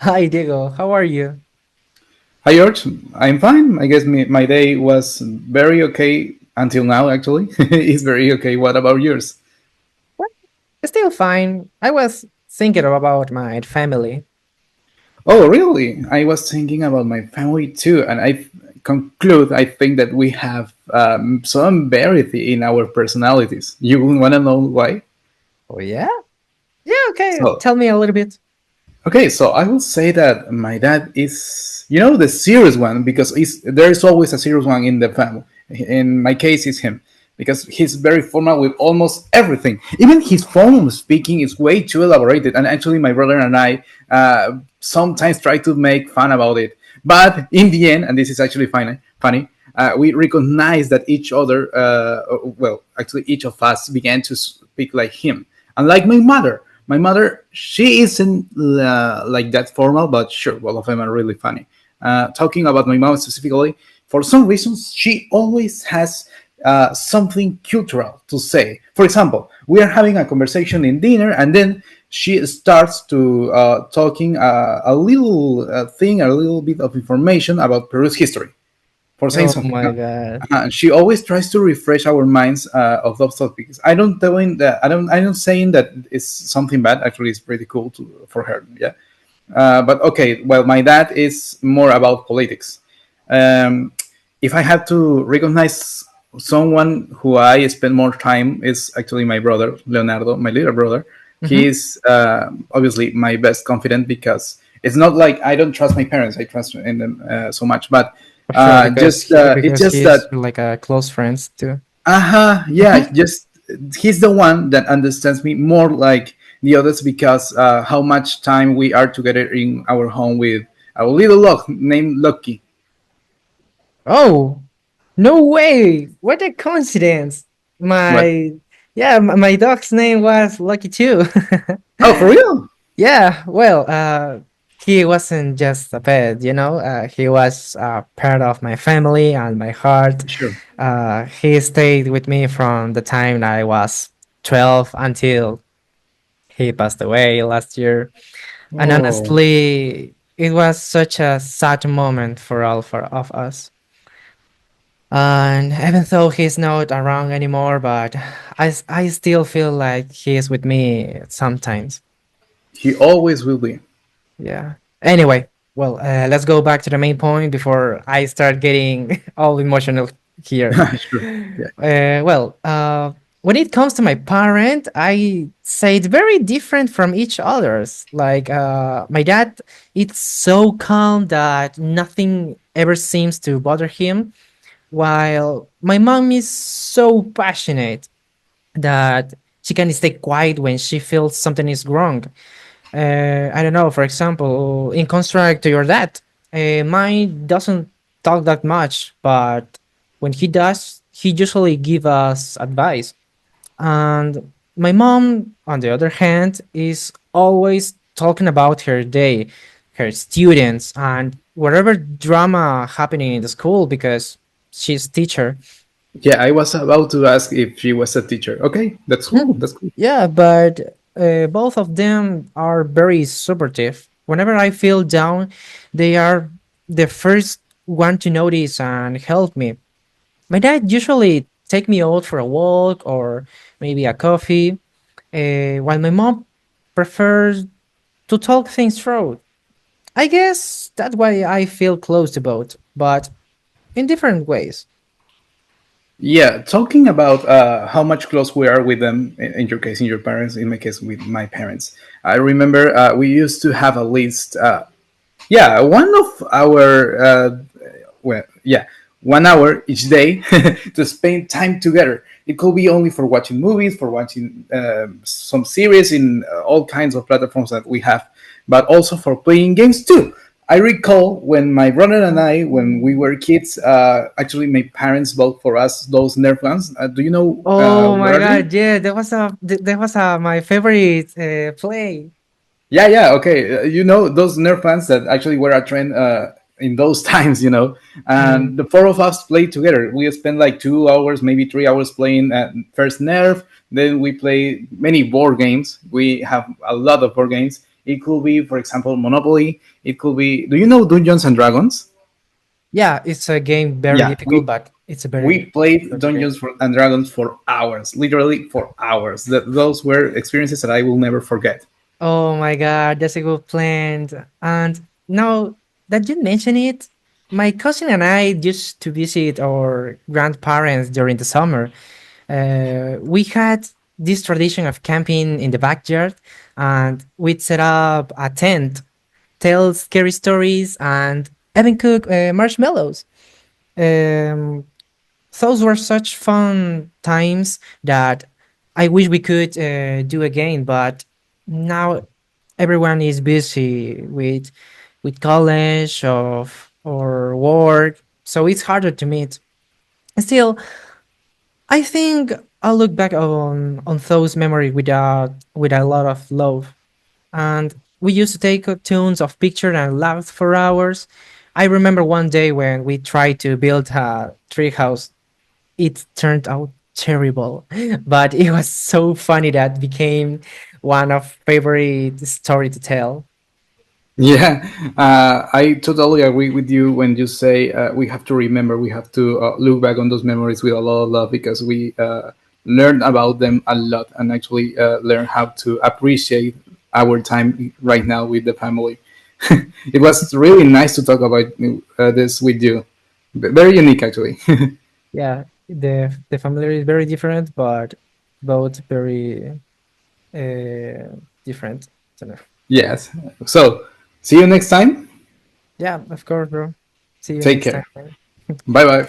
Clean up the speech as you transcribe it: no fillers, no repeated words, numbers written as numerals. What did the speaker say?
Hi, Diego. How are you? Hi, George. I'm fine. I guess my day was very okay until now, actually. It's very okay. What about yours? Well, still fine. I was thinking about my family. Oh, really? I was thinking about my family too, and I think that we have some variety in our personalities. You want to know why? Oh, yeah? Yeah, okay. So, Tell me a little bit. okay, so I will say that my dad is, the serious one because there's always a serious one in the family. In my case, it's him because he's very formal with almost everything. Even his form of speaking is way too elaborated. And actually, my brother and I sometimes try to make fun about it. But in the end, and this is actually funny, we recognize that actually, each of us began to speak like him. Unlike my mother, she isn't like that formal, but sure, both of them are really funny. Talking about my mom specifically, for some reasons, she always has something cultural to say. For example, we are having a conversation in dinner, and then she starts to talking a little thing, a little bit of information about Peru's history for saying Oh something. my God. She always tries to refresh our minds of those topics. I don't telling that I don't saying that it's something bad. Actually, it's pretty cool for her. Yeah. But okay. Well, my dad is more about politics. Um, if I had to recognize someone who I spend more time is actually my brother Leonardo, my little brother. Mm-hmm. He's obviously my best confidant because it's not like I don't trust my parents. I trust in them so much, but For sure, because it's because just that he's like a close friends too. yeah, just he's the one that understands me more like the others because how much time we are together in our home with our little dog named Lucky. Oh, no way! What a coincidence! What? My yeah, my dog's name was Lucky too. Oh, for real? Yeah, well, he wasn't just a pet, he was part of my family and my heart. Sure. He stayed with me from the time I was 12 until he passed away last year. And Oh, honestly, it was such a sad moment for all for of us. And even though he's not around anymore, but I still feel like he is with me sometimes. he always will be. Yeah. Anyway, well, let's go back to the main point before I start getting all emotional here. Sure. Yeah. When it comes to my parent, I say it's very different from each other's. Like my dad, it's so calm that nothing ever seems to bother him, while my mom is so passionate that she can stay quiet when she feels something is wrong. I don't know. For example, in contrast to your dad, mine doesn't talk that much, but when he does, he usually give us advice. And my mom, on the other hand, is always talking about her day, her students, and whatever drama happening in the school because she's teacher. Yeah, I was about to ask if she was a teacher. Okay, that's cool. Mhm. That's cool. Yeah, but both of them are very supportive. Whenever I feel down, they are the first one to notice and help me. My dad usually take me out for a walk or maybe a coffee, while my mom prefers to talk things through. I guess that's why I feel close to both, but in different ways. Yeah, talking about how much close we are with them, in your case, in your parents, in my case, with my parents. I remember we used to have a list. Yeah, one of our well, yeah, 1 hour each day to spend time together. It could be only for watching movies, for watching some series in all kinds of platforms that we have, but also for playing games too. I recall when my brother and I, when we were kids, actually my parents bought for us those Nerf guns. Do you know Oh what my are they? god, yeah, that was my favorite play. Yeah, yeah, okay. You know those Nerf fans that actually were a trend in those times, Mm. and the four of us played together. We spent like 2 hours, maybe 3 hours playing first Nerf. Then we play many board games. We have a lot of board games. It could be, for example, Monopoly. It could be. Do you know Dungeons and Dragons? Yeah, it's a game very Yeah, difficult, but it's a we very played good game. And Dragons for hours, literally for hours. Those were experiences that I will never forget. Oh my god, that's a good plan. And now that you mention it, my cousin and I used to visit our grandparents during the summer. We had this tradition of camping in the backyard, and we'd set up a tent, tell scary stories, and even cook marshmallows. Um, those were such fun times that I wish we could do again, but now everyone is busy with college or work, so it's harder to meet. Still, I think I'll look back on those memories with a lot of love. And we used to take tons of pictures and laugh for hours. I remember one day when we tried to build a treehouse. It turned out terrible, but it was so funny that became one of favorite story to tell. Yeah, I totally agree with you when you say we have to remember, we have to look back on those memories with a lot of love because we learn about them a lot and actually learn how to appreciate our time right now with the family. It was really nice to talk about this with you. Very unique, actually. Yeah, the family is very different, but both very different. So, no. Yes. So, see you next time. Yeah, of course, bro. See you Take next care. time. Bye bye.